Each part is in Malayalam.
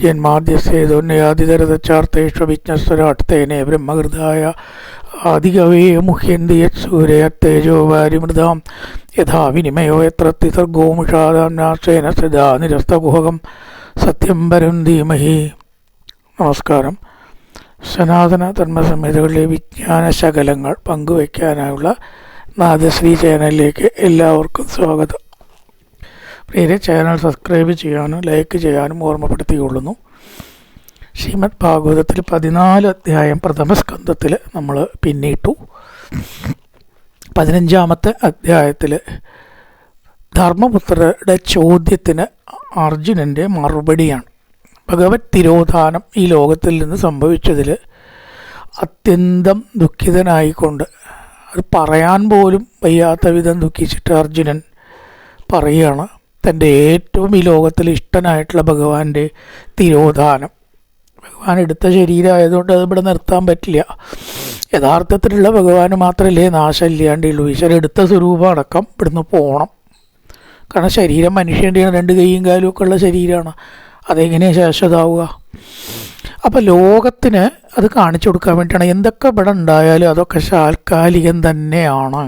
ജന്മാദ്യസ്യേതോന്യാദിതരതച്ചാർത്തേഷു വിജ്ഞസ്വരാട്ടേനെ ബ്രഹ്മകൃതായ ആദികവേ മുഹ്യന്തി യത്സൂര്യത്തേജോ വാരിമൃതാം യഥാ വിനിമയോ യത്ര തിസർഗോമുഷാദാംനാശേന സദാ നിരസ്തകുഹകം സത്യം പരം ധീമഹി. നമസ്കാരം. സനാതന ധർമ്മസംഹിതകളിലെ വിജ്ഞാന ശകലങ്ങൾ പങ്കുവയ്ക്കാനായുള്ള നാദശ്രീ ചാനലിലേക്ക് എല്ലാവർക്കും സ്വാഗതം. പ്രിയരെ, ചാനൽ സബ്സ്ക്രൈബ് ചെയ്യാനും ലൈക്ക് ചെയ്യാനും ഓർമ്മപ്പെടുത്തിക്കൊള്ളുന്നു. ശ്രീമദ് ഭാഗവതത്തിൽ 14 അധ്യായം പ്രഥമ സ്കന്ധത്തിൽ നമ്മൾ പിന്നിട്ടു. 15-ാമത്തെ അധ്യായത്തിൽ ധർമ്മപുത്രരുടെ ചോദ്യത്തിന് അർജുനൻ്റെ മറുപടിയാണ്. ഭഗവത് തിരോധാനം ഈ ലോകത്തിൽ നിന്ന് സംഭവിച്ചതിൽ അത്യന്തം ദുഃഖിതനായിക്കൊണ്ട്, അത് പറയാൻ പോലും വയ്യാത്ത വിധം ദുഃഖിച്ചിട്ട് അർജുനൻ പറയുകയാണ് തൻ്റെ ഏറ്റവും ഈ ലോകത്തിൽ ഇഷ്ടനായിട്ടുള്ള ഭഗവാന്റെ തിരോധാനം. ഭഗവാൻ എടുത്ത ശരീരമായതുകൊണ്ട് അത് ഇവിടെ നിർത്താൻ പറ്റില്ല. യഥാർത്ഥത്തിലുള്ള ഭഗവാന് മാത്രമല്ലേ നാശമില്ലാണ്ടുള്ളൂ. ഈശ്വരൻ എടുത്ത സ്വരൂപം അടക്കം ഇവിടുന്ന് പോകണം. കാരണം ശരീരം മനുഷ്യൻ്റെയാണ്, 2 കൈയും കാലും ഒക്കെ ഉള്ള ശരീരമാണ്. അതെങ്ങനെയാണ് ശാശ്വതമാവുക? അപ്പോൾ ലോകത്തിന് അത് കാണിച്ചു കൊടുക്കാൻ വേണ്ടിയിട്ടാണ്. എന്തൊക്കെ ഇവിടെ ഉണ്ടായാലും അതൊക്കെ താൽക്കാലികം തന്നെയാണ്,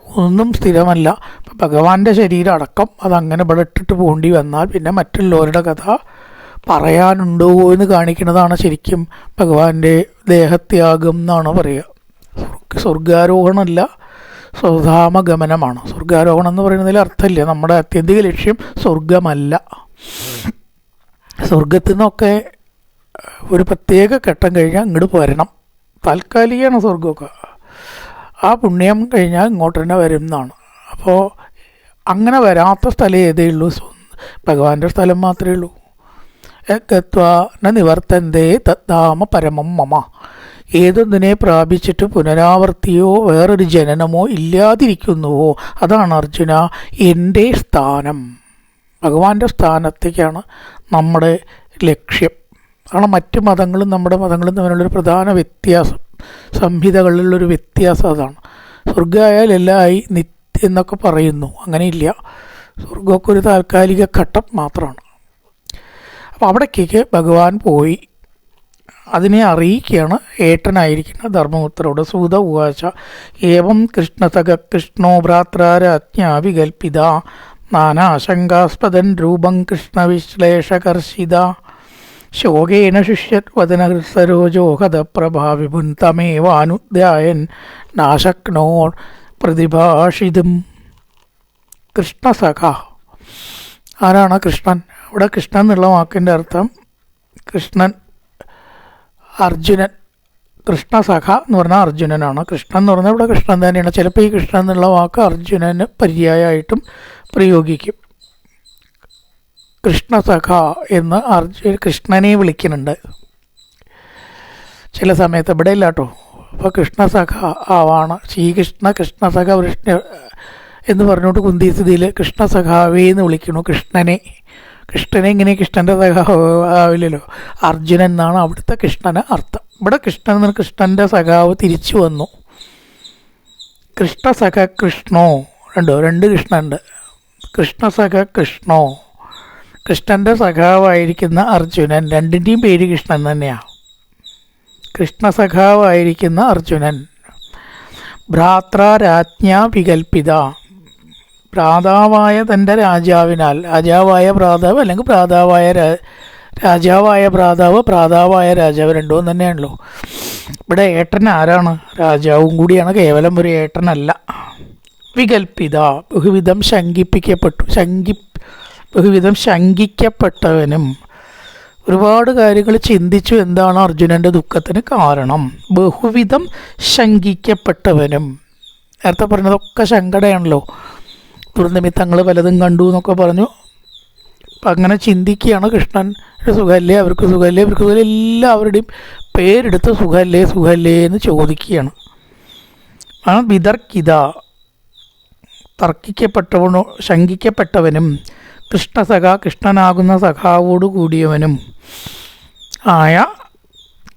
ഒന്നും സ്ഥിരമല്ല. ഇപ്പം ഭഗവാന്റെ ശരീരം അടക്കം അതങ്ങനെ ഇവിടെ ഇട്ടിട്ട് പോകേണ്ടി വന്നാൽ പിന്നെ മറ്റുള്ളവരുടെ കഥ പറയാനുണ്ടോ എന്ന് കാണിക്കുന്നതാണ് ശരിക്കും ഭഗവാന്റെ ദേഹത്യാഗം എന്നാണ് പറയുക. സ്വർഗാരോഹണമല്ല, സ്വധാമഗമനമാണ്. സ്വർഗാരോഹണം എന്ന് പറയുന്നതിൽ അർത്ഥമില്ല. നമ്മുടെ ആത്യന്തിക ലക്ഷ്യം സ്വർഗമല്ല. സ്വർഗത്തിൽ നിന്നൊക്കെ ഒരു പ്രത്യേക ഘട്ടം കഴിഞ്ഞാൽ ഇങ്ങോട്ട് വരണം. താൽക്കാലികമാണ് സ്വർഗമൊക്കെ. ആ പുണ്യം കഴിഞ്ഞാൽ ഇങ്ങോട്ട് തന്നെ വരും എന്നാണ്. അപ്പോൾ അങ്ങനെ വരാത്ത സ്ഥലം ഏതേ ഉള്ളൂ? ഭഗവാന്റെ സ്ഥലം മാത്രമേ ഉള്ളൂ. ഗത്വാ ന നിവർത്തന്തേ തദ്ധാമ പരമം മമ. ഏതൊന്നിനെ പ്രാപിച്ചിട്ട് പുനരാവർത്തിയോ വേറൊരു ജനനമോ ഇല്ലാതിരിക്കുന്നുവോ അതാണ് അർജുന എൻ്റെ സ്ഥാനം. ഭഗവാന്റെ സ്ഥാനത്തേക്കാണ് നമ്മുടെ ലക്ഷ്യം. കാരണം മറ്റ് മതങ്ങളും നമ്മുടെ മതങ്ങളും തമ്മിലുള്ളൊരു പ്രധാന വ്യത്യാസം, സംഹിതകളിലുള്ളൊരു വ്യത്യാസം അതാണ്. സ്വർഗമായാൽ എല്ലായി നിത്യം എന്നൊക്കെ പറയുന്നു. അങ്ങനെയില്ല. സ്വർഗമൊക്കെ ഒരു താൽക്കാലിക ഘട്ടം മാത്രമാണ്. അപ്പോൾ അവിടേക്ക് ഭഗവാൻ പോയി അതിനെ അറിയിക്കുകയാണ് ഏട്ടനായിരിക്കുന്ന ധർമ്മപുത്രരോട്. സൂത ഉവാച ഏവം കൃഷ്ണതക കൃഷ്ണോ ഭ്രാത്രാരാജ്ഞാ വികൽപ്പിത നാനാശങ്കാസ്പദൻ രൂപം കൃഷ്ണവിശ്ലേഷകർഷിത ശോകേന ശിഷ്യവദനഹൃസരോജോ ഹതപ്രഭാവിപുൻ തമേവാനുധ്യായൻ നാശക്നോ പ്രതിഭാഷിതും. കൃഷ്ണസഖ ആരാണ് കൃഷ്ണൻ? ഇവിടെ കൃഷ്ണൻ എന്നുള്ള വാക്കിൻ്റെ അർത്ഥം കൃഷ്ണൻ, അർജുനൻ. കൃഷ്ണസഖ എന്ന് പറഞ്ഞാൽ അർജുനനാണ്. കൃഷ്ണൻ എന്ന് പറഞ്ഞാൽ ഇവിടെ കൃഷ്ണൻ തന്നെയാണ്. ചിലപ്പോൾ ഈ കൃഷ്ണൻ എന്നുള്ള വാക്ക് അർജുനന് പര്യായമായിട്ടും പ്രയോഗിക്കും. കൃഷ്ണസഖ എന്ന് കൃഷ്ണനെ വിളിക്കുന്നുണ്ട് ചില സമയത്ത്. ഇവിടെ ഇല്ല കേട്ടോ. അപ്പോൾ കൃഷ്ണസഖ ആവാണ് ശ്രീകൃഷ്ണ. കൃഷ്ണസഖ കൃഷ്ണ എന്ന് പറഞ്ഞുകൊണ്ട് കുന്തിസ്ഥിതിയിൽ കൃഷ്ണസഖാവേ എന്ന് വിളിക്കണു കൃഷ്ണനെ. കൃഷ്ണനെ ഇങ്ങനെ കൃഷ്ണൻ്റെ സഖാവ് ആവില്ലല്ലോ. അർജുനൻ എന്നാണ് അവിടുത്തെ കൃഷ്ണന് അർത്ഥം. ഇവിടെ കൃഷ്ണൻ എന്ന് കൃഷ്ണൻ്റെ സഖാവ് തിരിച്ചു വന്നു. കൃഷ്ണസഖ കൃഷ്ണോ, 2 കൃഷ്ണനുണ്ട്. കൃഷ്ണസഖ കൃഷ്ണോ, കൃഷ്ണൻ്റെ സഖാവായിരിക്കുന്ന അർജുനൻ. 2ൻ്റെയും പേര് കൃഷ്ണൻ തന്നെയാണ്. കൃഷ്ണസഖാവായിരിക്കുന്ന അർജുനൻ. ഭ്രാത്രാരാജ്ഞാ വികൽപ്പിത, ഭ്രാതാവായ തൻ്റെ രാജാവിനാൽ, രാജാവായ ഭ്രാതാവ് അല്ലെങ്കിൽ രാജാവായ ഭ്രാതാവ്, ഭ്രാതാവായ രാജാവ്, രണ്ടും തന്നെയാണല്ലോ. ഇവിടെ ഏട്ടൻ ആരാണ്? രാജാവും കൂടിയാണ്, കേവലം ഒരു ഏട്ടനല്ല. വികൽപ്പിത, ബഹുവിധം ശങ്കിക്കപ്പെട്ടവനും. ഒരുപാട് കാര്യങ്ങൾ ചിന്തിച്ചു എന്താണ് അർജുനൻ്റെ ദുഃഖത്തിന് കാരണം. ബഹുവിധം ശങ്കിക്കപ്പെട്ടവനും. നേരത്തെ പറഞ്ഞതൊക്കെ ശങ്കടയാണല്ലോ. ദുർനിമിത്തങ്ങൾ പലതും കണ്ടു എന്നൊക്കെ പറഞ്ഞു. അപ്പം അങ്ങനെ ചിന്തിക്കുകയാണ്. കൃഷ്ണൻ സുഖമല്ലേ, അവർക്ക് സുഖമല്ലേ, ഇവർക്ക് സുഖമല്ലേ, എല്ലാവരുടെയും പേരെടുത്ത് സുഖമല്ലേ സുഖമല്ലേ എന്ന് ചോദിക്കുകയാണ്. ആ വിതർക്കിത, തർക്കിക്കപ്പെട്ടവനോ ശങ്കിക്കപ്പെട്ടവനും കൃഷ്ണസഖ, കൃഷ്ണനാകുന്ന സഖാവോട് കൂടിയവനും ആയ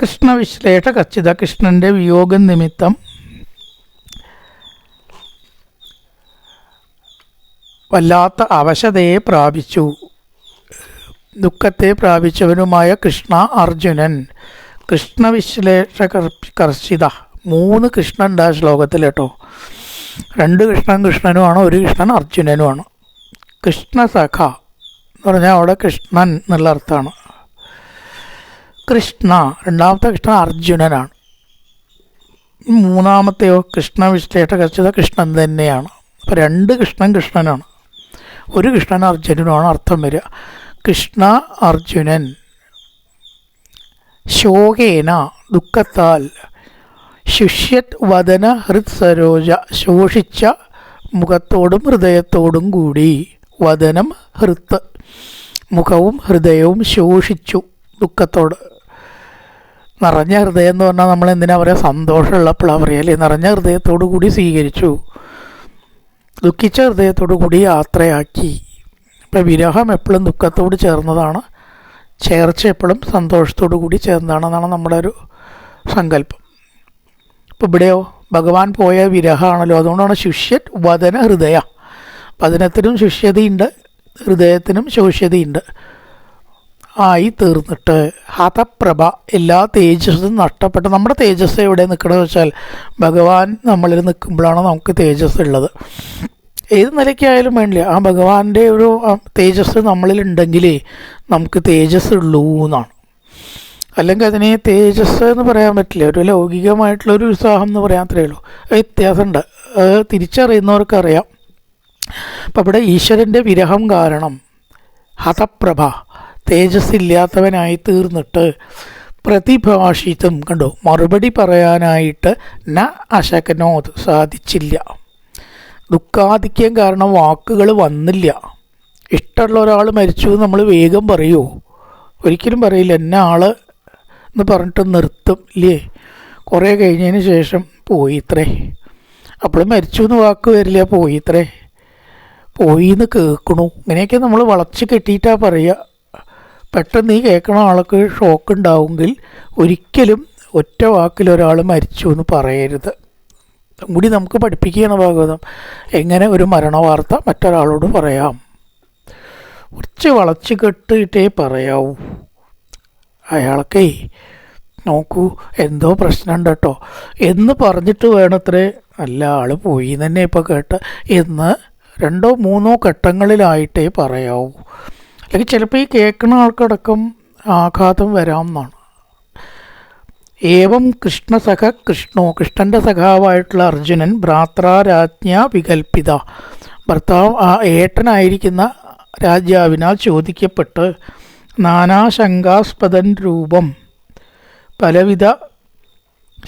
കൃഷ്ണവിശ്ലേഷ കച്ചിത, കൃഷ്ണൻ്റെ വിയോഗം നിമിത്തം വല്ലാത്ത അവശതയെ പ്രാപിച്ചു. ദുഃഖത്തെ പ്രാപിച്ചവനുമായ കൃഷ്ണ അർജുനൻ. കൃഷ്ണവിശ്ലേഷകർഷിത. 3 കൃഷ്ണൻ ഉണ്ട് ആ ശ്ലോകത്തിൽ കേട്ടോ. 2 കൃഷ്ണൻ കൃഷ്ണനുമാണ്, 1 കൃഷ്ണൻ അർജുനനുമാണ്. കൃഷ്ണസഖ എന്ന് പറഞ്ഞാൽ അവിടെ കൃഷ്ണൻ എന്നുള്ള അർത്ഥമാണ്. കൃഷ്ണ, രണ്ടാമത്തെ കൃഷ്ണൻ അർജുനനാണ്. മൂന്നാമത്തെയോ കൃഷ്ണവിശ്ലേഷകർഷിത കൃഷ്ണൻ തന്നെയാണ്. അപ്പോൾ 2 കൃഷ്ണൻ കൃഷ്ണനാണ്, 1 കൃഷ്ണൻ അർജുനനുമാണ് അർത്ഥം വരിക. കൃഷ്ണ അർജുനൻ. ശോകേന ദുഃഖത്താൽ. ശുഷ്യത് വദന ഹൃത്സരോജ ശോഷിച്ച മുഖത്തോടും ഹൃദയത്തോടും കൂടി. വദനം ഹൃത്ത്, മുഖവും ഹൃദയവും ശോഷിച്ചു ദുഃഖത്തോട്. നിറഞ്ഞ ഹൃദയം എന്ന് പറഞ്ഞാൽ നമ്മൾ എന്തിനാ പറയുക, സന്തോഷമുള്ളപ്പോഴാണ് പറയല്ലേ. നിറഞ്ഞ ഹൃദയത്തോടു കൂടി സ്വീകരിച്ചു, ദുഃഖിച്ച ഹൃദയത്തോടു കൂടി യാത്രയാക്കി. ഇപ്പം വിരഹം എപ്പോഴും ദുഃഖത്തോട് ചേർന്നതാണ്, ചേർച്ച എപ്പോഴും സന്തോഷത്തോടു കൂടി ചേർന്നതാണെന്നാണ് നമ്മുടെ ഒരു സങ്കല്പം. ഇപ്പം ഇവിടെയോ ഭഗവാൻ പോയ വിരഹമാണല്ലോ, അതുകൊണ്ടാണ് ശുഷ്യൻ വദന ഹൃദയ. വദനത്തിനും ശുഷ്യതയുണ്ട്, ഹൃദയത്തിനും ശോഷ്യതയുണ്ട്. ആയി തീർന്നിട്ട് ഹതപ്രഭ, എല്ലാ തേജസ്സും നഷ്ടപ്പെട്ട്. നമ്മുടെ തേജസ് എവിടെ നിൽക്കണമെന്ന് വെച്ചാൽ ഭഗവാൻ നമ്മളിൽ നിൽക്കുമ്പോഴാണ് നമുക്ക് തേജസ് ഉള്ളത്. ഏത് നിലയ്ക്കായാലും വേണ്ടില്ല, ആ ഭഗവാന്റെ ഒരു തേജസ് നമ്മളിലുണ്ടെങ്കിലേ നമുക്ക് തേജസ് ഉള്ളൂ എന്നാണ്. അല്ലെങ്കിൽ അതിനെ തേജസ് എന്ന് പറയാൻ പറ്റില്ല, ഒരു ലൗകികമായിട്ടുള്ളൊരു ഉത്സാഹം എന്ന് പറയാൻ അത്രയേ ഉള്ളൂ. വ്യത്യാസമുണ്ട്, അത് തിരിച്ചറിയുന്നവർക്കറിയാം. അപ്പം ഇവിടെ ഈശ്വരൻ്റെ വിരഹം കാരണം ഹതപ്രഭ, തേജസ് ഇല്ലാത്തവനായി തീർന്നിട്ട് പ്രതിഭാഷിതും, കണ്ടോ, മറുപടി പറയാനായിട്ട് ന അശകനോത്, സാധിച്ചില്ല. ദുഃഖാധിക്യം കാരണം വാക്കുകൾ വന്നില്ല. ഇഷ്ടമുള്ള ഒരാൾ മരിച്ചു നമ്മൾ വേഗം പറയുമോ? ഒരിക്കലും പറയില്ല. എന്നെ ആൾ എന്ന് പറഞ്ഞിട്ട് നിർത്തും ഇല്ലേ. കുറേ കഴിഞ്ഞതിന് ശേഷം പോയിത്രേ, അപ്പോൾ മരിച്ചു എന്ന് വാക്ക് വരില്ല, പോയിത്രേ, പോയിന്ന് കേൾക്കണു. ഇങ്ങനെയൊക്കെ നമ്മൾ വളച്ച് കെട്ടിയിട്ടാണ് പറയുക. പെട്ടെന്ന് ഈ കേൾക്കണ ആൾക്ക് ഷോക്ക് ഉണ്ടാവുമെങ്കിൽ ഒരിക്കലും ഒറ്റ വാക്കിൽ ഒരാൾ മരിച്ചു എന്ന് പറയരുത്. കൂടി നമുക്ക് പഠിപ്പിക്കുകയാണ് ഭാഗവതം, എങ്ങനെ ഒരു മരണവാർത്ത മറ്റൊരാളോട് പറയാം. കുറച്ച് വളച്ച് കെട്ടിയിട്ടേ പറയാവൂ. അയാൾക്കേ നോക്കൂ എന്തോ പ്രശ്നമുണ്ട് കേട്ടോ എന്ന് പറഞ്ഞിട്ട് വേണത്രേ, നല്ല ആൾ പോയി തന്നെ ഇപ്പോൾ കേട്ട് എന്ന് 2 or 3 ഘട്ടങ്ങളിലായിട്ടേ പറയാവൂ. അല്ലെങ്കിൽ ചിലപ്പോൾ ഈ കേൾക്കുന്ന ആൾക്കടക്കം ആഘാതം വരാം എന്നാണ്. ഏവം കൃഷ്ണസഖ കൃഷ്ണോ, കൃഷ്ണൻ്റെ സഖാവായിട്ടുള്ള അർജുനൻ ഭ്രാത്രാരാജ്ഞ വികൽപ്പിത, ഭർത്താവ് ആ ഏട്ടനായിരിക്കുന്ന രാജാവിനാൽ ചോദിക്കപ്പെട്ട് നാനാശങ്കാസ്പദൻ രൂപം, പലവിധ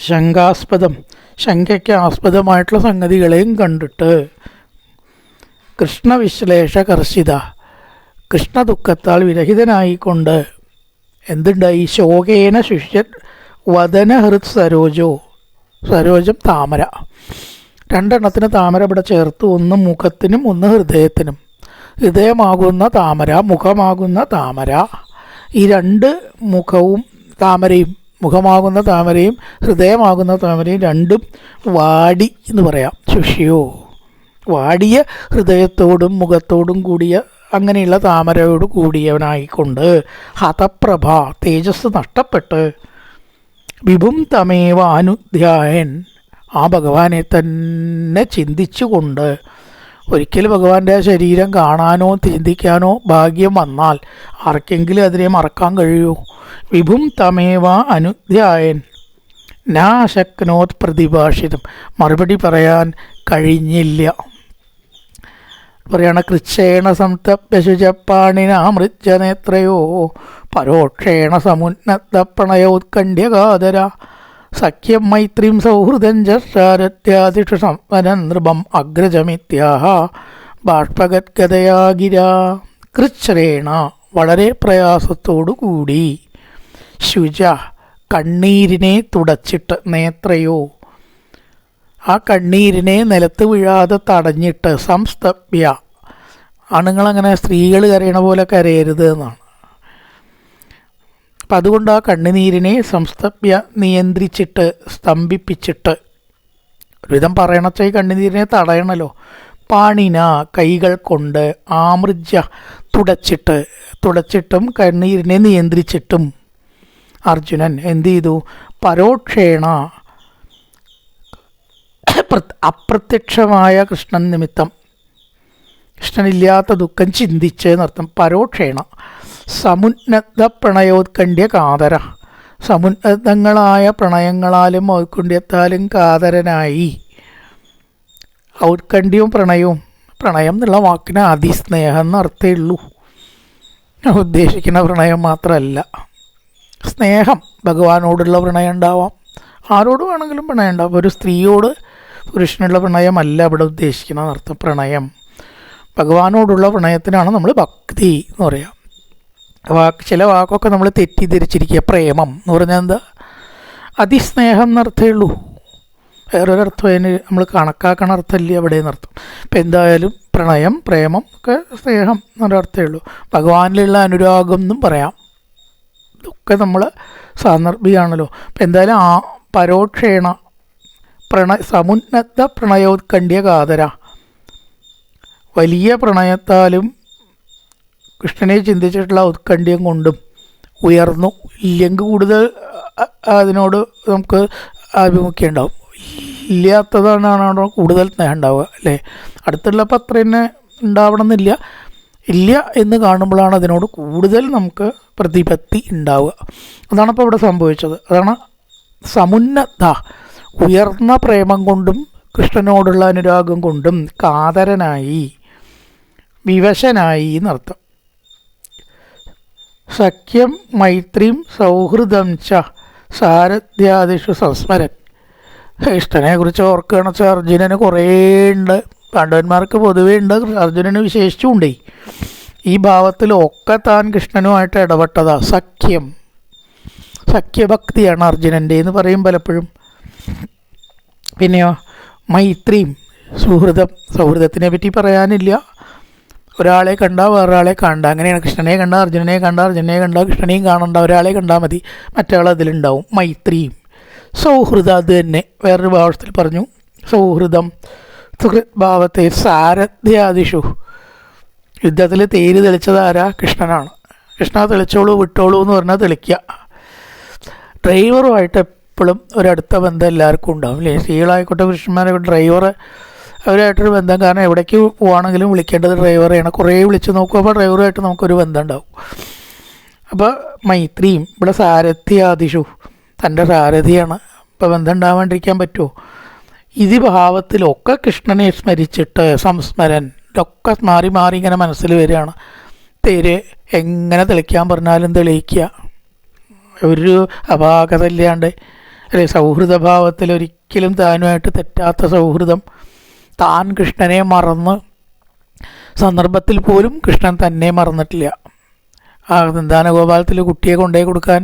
ശങ്കാസ്പദം, ശങ്കയ്ക്ക് ആസ്പദമായിട്ടുള്ള സംഗതികളെയും കണ്ടിട്ട് കൃഷ്ണവിശ്ലേഷകർഷിത, കൃഷ്ണദുഃഖത്താൽ വിരഹിതനായിക്കൊണ്ട് എന്തുണ്ടായി, ശോകേന ശുഷ്യൻ വദന ഹൃത് സരോജോ, സരോജം താമര, 2 എണ്ണത്തിന് താമര ഇവിടെ ചേർത്ത്, ഒന്ന് മുഖത്തിനും ഒന്ന് ഹൃദയത്തിനും. ഹൃദയമാകുന്ന താമര, മുഖമാകുന്ന താമര, ഈ 2 മുഖവും താമരയും, മുഖമാകുന്ന താമരയും ഹൃദയമാകുന്ന താമരയും 2ഉം വാടി എന്ന് പറയാം. ശുഷ്യോ, വാടിയ ഹൃദയത്തോടും മുഖത്തോടും കൂടിയ അങ്ങനെയുള്ള താമരയോട് കൂടിയവനായിക്കൊണ്ട് ഹതപ്രഭ, തേജസ് നഷ്ടപ്പെട്ട് വിഭും തമേവ അനുധ്യായൻ, ആ ഭഗവാനെ തന്നെ ചിന്തിച്ചുകൊണ്ട്. ഒരിക്കൽ ഭഗവാന്റെ ശരീരം കാണാനോ ചിന്തിക്കാനോ ഭാഗ്യം വന്നാൽ ആർക്കെങ്കിലും അതിനെ മറക്കാൻ കഴിയുമോ? വിഭും തമേവ അനുധ്യായൻ നാശക്നോത് പ്രതിഭാഷിതം, മറുപടി പറയാൻ കഴിഞ്ഞില്ല. പറയണ കൃച്ഛേണ സംതപ്യശുചപ്പാണിനാമൃജനേത്രയോ പരോക്ഷേണ സമുന്നത പ്രണയോത്കണ്ഠ്യകാതര സഖ്യം മൈത്രീം സൗഹൃദം ജാരത്യാദിഷു സംവനൻ നൃപം അഗ്രജമിത്യാഹ ബാഷ്പഗദ്ഗതയാ ഗിര. കൃച്ഛ്രേണ, വളരെ പ്രയാസത്തോടുകൂടി, ശുച, കണ്ണീരിനെ തുടച്ചിട്ട്, നേത്രയോ, ആ കണ്ണീരിനെ നിലത്ത് വീഴാതെ തടഞ്ഞിട്ട്, സംസ്തഭ്യ, ആണുങ്ങളങ്ങനെ സ്ത്രീകൾ കരയണ പോലെ കരയരുത് എന്നാണ്. അപ്പം അതുകൊണ്ട് ആ കണ്ണുനീരിനെ സംസ്തഭ്യ, നിയന്ത്രിച്ചിട്ട്, സ്തംഭിപ്പിച്ചിട്ട്, ഒരുവിധം പറയണച്ചാൽ കണ്ണുനീരിനെ തടയണല്ലോ. പാണിന, കൈകൾ കൊണ്ട്, ആമൃജ, തുടച്ചിട്ട്, തുടച്ചിട്ടും കണ്ണീരിനെ നിയന്ത്രിച്ചിട്ടും അർജുനൻ എന്ത് ചെയ്തു? പരോക്ഷേണ അപ്രത്യക്ഷമായ കൃഷ്ണൻ നിമിത്തം, കൃഷ്ണനില്ലാത്ത ദുഃഖം ചിന്തിച്ച് എന്നർത്ഥം. പരോക്ഷേണ സമുന്നത പ്രണയോത്കണ്ഠ്യ കാതര, സമുന്നതങ്ങളായ പ്രണയങ്ങളാലും ഔത്കണ്ഠ്യത്താലും കാതരനായി. ഔത്കണ്ഠ്യവും പ്രണയവും, പ്രണയം എന്നുള്ള വാക്കിന് അതിസ്നേഹം എന്നർത്ഥമേ ഉള്ളൂ. ഉദ്ദേശിക്കുന്ന പ്രണയം മാത്രമല്ല, സ്നേഹം, ഭഗവാനോടുള്ള പ്രണയം ഉണ്ടാവാം, ആരോട് വേണമെങ്കിലും പ്രണയം ഉണ്ടാവും. ഒരു സ്ത്രീയോട് പുരുഷനുള്ള പ്രണയമല്ല ഇവിടെ ഉദ്ദേശിക്കുന്ന അർത്ഥം. പ്രണയം, ഭഗവാനോടുള്ള പ്രണയത്തിനാണ് നമ്മൾ ഭക്തി എന്ന് പറയാം. ചില വാക്കൊക്കെ നമ്മൾ തെറ്റിദ്ധരിച്ചിരിക്കുക. പ്രേമം എന്ന് പറഞ്ഞാൽ എന്താ? അതിസ്നേഹം എന്നർത്ഥമേ ഉള്ളൂ, വേറൊരർത്ഥം അതിന് നമ്മൾ കണക്കാക്കണ അർത്ഥമില്ല അവിടെ എന്നർത്ഥം. ഇപ്പം എന്തായാലും പ്രണയം, പ്രേമം ഒക്കെ സ്നേഹം എന്നൊരർത്ഥമേ ഉള്ളൂ. ഭഗവാനിലുള്ള അനുരാഗം എന്നും പറയാം. ഇതൊക്കെ നമ്മൾ സാന്ദർഭികമാണല്ലോ. അപ്പം എന്തായാലും ആ പരോക്ഷേണ സമുന്നത പ്രണയോത്കണ്ഠ്യ കാതര, വലിയ പ്രണയത്താലും കൃഷ്ണനെ ചിന്തിച്ചിട്ടുള്ള ഉത്കണ്ഠ്യം കൊണ്ടും ഉയർന്നു. ഇല്ലെങ്കിൽ കൂടുതൽ അതിനോട് നമുക്ക് ആഭിമുഖ്യം ഉണ്ടാവും. ഇല്ലാത്തതാണ് കൂടുതൽ സ്നേഹം ഉണ്ടാവുക അല്ലേ? അടുത്തുള്ളപ്പോൾ അത്ര തന്നെ ഉണ്ടാവണം എന്നില്ല. ഇല്ല എന്ന് കാണുമ്പോഴാണ് അതിനോട് കൂടുതൽ നമുക്ക് പ്രതിപത്തി ഉണ്ടാവുക. അതാണ് ഇപ്പോൾ ഇവിടെ സംഭവിച്ചത്. അതാണ് സമുന്നത, ഉയർന്ന പ്രേമം കൊണ്ടും കൃഷ്ണനോടുള്ള അനുരാഗം കൊണ്ടും കാതരനായി, വിവശനായി എന്നർത്ഥം. സഖ്യം മൈത്രിയും സൗഹൃദം ച സാരഥ്യാദിഷു സംസ്മരൻ. ഇഷ്ടനെ കുറിച്ച് ഓർക്കുകയാണെന്ന് വെച്ചാൽ അർജുനന് കുറേ ഉണ്ട്. പാണ്ഡവന്മാർക്ക് പൊതുവേ ഉണ്ട്, അർജുനന് വിശേഷിച്ചുണ്ടേ. ഈ ഭാവത്തിലൊക്കെ താൻ കൃഷ്ണനുമായിട്ട് ഇടപെട്ടതാ. സഖ്യം, സഖ്യഭക്തിയാണ് അർജുനൻ്റെ എന്ന് പറയും പലപ്പോഴും. പിന്നെയോ മൈത്രിയും സുഹൃദം, സൗഹൃദത്തിനെ പറ്റി പറയാനില്ല. ഒരാളെ കണ്ടാൽ വേറൊരാളെ കണ്ട, അങ്ങനെയാണ്. കൃഷ്ണനെ കണ്ട അർജുനനെ കണ്ട, അർജുനനെ കണ്ട കൃഷ്ണനെയും കാണണ്ട, ഒരാളെ കണ്ടാൽ മതി, മറ്റയാൾ അതിലുണ്ടാവും. മൈത്രിയും സൗഹൃദം അത് തന്നെ വേറൊരു ഭാവത്തിൽ പറഞ്ഞു. സൗഹൃദം സുഹൃത് ഭാവത്തെ സാരഥ്യാദിഷു, യുദ്ധത്തിൽ തേര് തെളിച്ചത് ആരാ? കൃഷ്ണനാണ്. കൃഷ്ണ തെളിച്ചോളൂ വിട്ടോളൂ എന്ന് പറഞ്ഞാൽ തെളിക്കുക. ഡ്രൈവറുമായിട്ട് എപ്പോഴും ഒരടുത്ത ബന്ധം എല്ലാവർക്കും ഉണ്ടാവും അല്ലേ? സ്ത്രീകളായിക്കോട്ടെ പുരുഷന്മാരായിക്കോട്ടെ, ഡ്രൈവർ അവരായിട്ടൊരു ബന്ധം. കാരണം എവിടേക്ക് പോവുകയാണെങ്കിലും വിളിക്കേണ്ടത് ഡ്രൈവറെയാണ്. കുറേ വിളിച്ച് നോക്കും, അപ്പോൾ ഡ്രൈവറുമായിട്ട് നമുക്കൊരു ബന്ധം ഉണ്ടാവും. അപ്പോൾ മൈത്രിയും ഇവിടെ സാരഥ്യാദിഷു, തൻ്റെ സാരഥിയാണ്. ഇപ്പോൾ ബന്ധം ഉണ്ടാവാണ്ടിരിക്കാൻ പറ്റുമോ? ഇത് ഭാവത്തിലൊക്കെ കൃഷ്ണനെ സ്മരിച്ചിട്ട് സംസ്മരൻ, ഇതൊക്കെ മാറി മാറി ഇങ്ങനെ മനസ്സിൽ വരികയാണ്. തേര് എങ്ങനെ തെളിക്കാൻ പറഞ്ഞാലും തെളിയിക്കുക, ഒരു അപാകത ഇല്ലാണ്ട് അല്ലെ? സൗഹൃദഭാവത്തിൽ ഒരിക്കലും താനുമായിട്ട് തെറ്റാത്ത സൗഹൃദം. താൻ കൃഷ്ണനെ മറന്ന് സന്ദർഭത്തിൽ പോലും കൃഷ്ണൻ തന്നെ മറന്നിട്ടില്ല. ആ സന്താനഗോപാലത്തിൽ കുട്ടിയെ കൊണ്ടുപോയി കൊടുക്കാൻ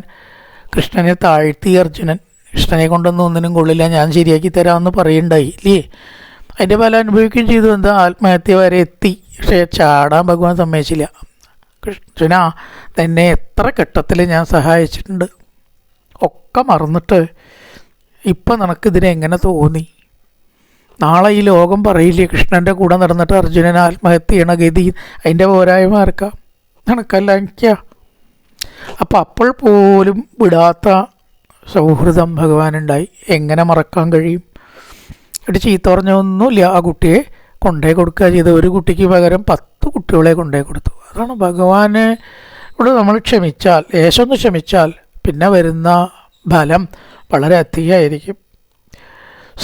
കൃഷ്ണനെ താഴ്ത്തി അർജുനൻ. കൃഷ്ണനെ കൊണ്ടൊന്നും ഒന്നിനും കൊള്ളില്ല, ഞാൻ ശരിയാക്കി തരാമെന്ന് പറയുണ്ടായി ഇല്ലേ? അതിൻ്റെ പല അനുഭവിക്കുകയും ചെയ്തു. എന്താ, ആത്മഹത്യ വരെ എത്തി. പക്ഷേ ചാടാൻ ഭഗവാൻ സമ്മതിച്ചില്ല. കൃഷ്ണ തന്നെ എത്ര ഘട്ടത്തിൽ ഞാൻ സഹായിച്ചിട്ടുണ്ട്, ഒക്കെ മറന്നിട്ട് ഇപ്പം നിനക്കിതിനെ എങ്ങനെ തോന്നി? നാളെ ഈ ലോകം പറയില്ലേ കൃഷ്ണൻ്റെ കൂടെ നടന്നിട്ട് അർജുനൻ ആത്മഹത്യ ചെയ്യണ ഗതി? അതിൻ്റെ പോരായ്മ ആർക്കാം? നിനക്കല്ല, എനിക്കാ. അപ്പം അപ്പോൾ പോലും വിടാത്ത സൗഹൃദം ഭഗവാനുണ്ടായി. എങ്ങനെ മറക്കാൻ കഴിയും? എന്നിട്ട് ചീത്ത പറഞ്ഞൊന്നുമില്ല. ആ കുട്ടിയെ കൊണ്ടേ കൊടുക്കുക ചെയ്ത്. ഒരു കുട്ടിക്ക് പകരം 10 കുട്ടികളെ കൊണ്ടേ കൊടുത്തു. അതാണ് ഭഗവാനെ ഇവിടെ നമ്മൾ ക്ഷമിച്ചാൽ, ലേശമൊന്ന് ക്ഷമിച്ചാൽ പിന്നെ വരുന്ന ഫലം വളരെ അധികമായിരിക്കും.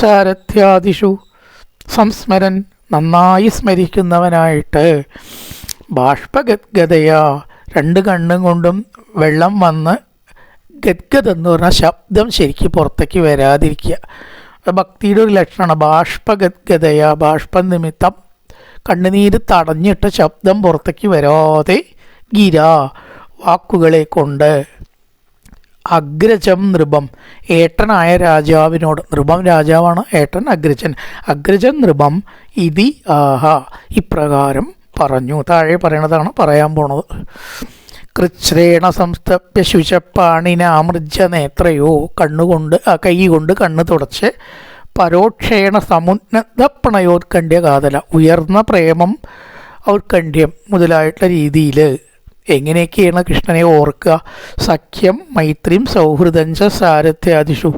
സാരഥ്യാദിഷു സംസ്മരൻ, നന്നായി സ്മരിക്കുന്നവനായിട്ട്. ബാഷ്പഗദ്ഗതയാ, 2 കണ്ണും കൊണ്ടും വെള്ളം വന്ന്, ഗദ്ഗത എന്ന് പറഞ്ഞാൽ ശബ്ദം ശരിക്കും പുറത്തേക്ക് വരാതിരിക്കുക. ഭക്തിയുടെ ഒരു ലക്ഷണമാണ്. ബാഷ്പഗദ്ഗതയാ, ബാഷ്പ നിമിത്തം കണ്ണുനീര് തടഞ്ഞിട്ട് ശബ്ദം പുറത്തേക്ക് വരാതെ, ഗിര വാക്കുകളെ കൊണ്ട്. അഗ്രജം നൃപം, ഏട്ടനായ രാജാവിനോട്. നൃപം രാജാവാണ്, ഏട്ടൻ അഗ്രജൻ. അഗ്രജൻ നൃപം ഇതി ആഹ, ഇപ്രകാരം പറഞ്ഞു. താഴെ പറയണതാണ് പറയാൻ പോണത്. കൃച്ഛ്രേണ സംസ്തപ്യ ശുചപ്പാണിനാമൃജ നേത്രയോ, കണ്ണുകൊണ്ട് കൈ കൊണ്ട് കണ്ണ് തുടച്ച്. പരോക്ഷേണ സമുന്നത പ്രണയോത്കണ്ഠ്യ കാതല, ഉയർന്ന പ്രേമം ഔത്കണ്ഠ്യം മുതലായിട്ടുള്ള രീതിയിൽ എങ്ങനെയൊക്കെയാണ് കൃഷ്ണനെ ഓർക്കുക? സഖ്യം മൈത്രിയും സൗഹൃദഞ്ച സാരഥ്യാദിഷു.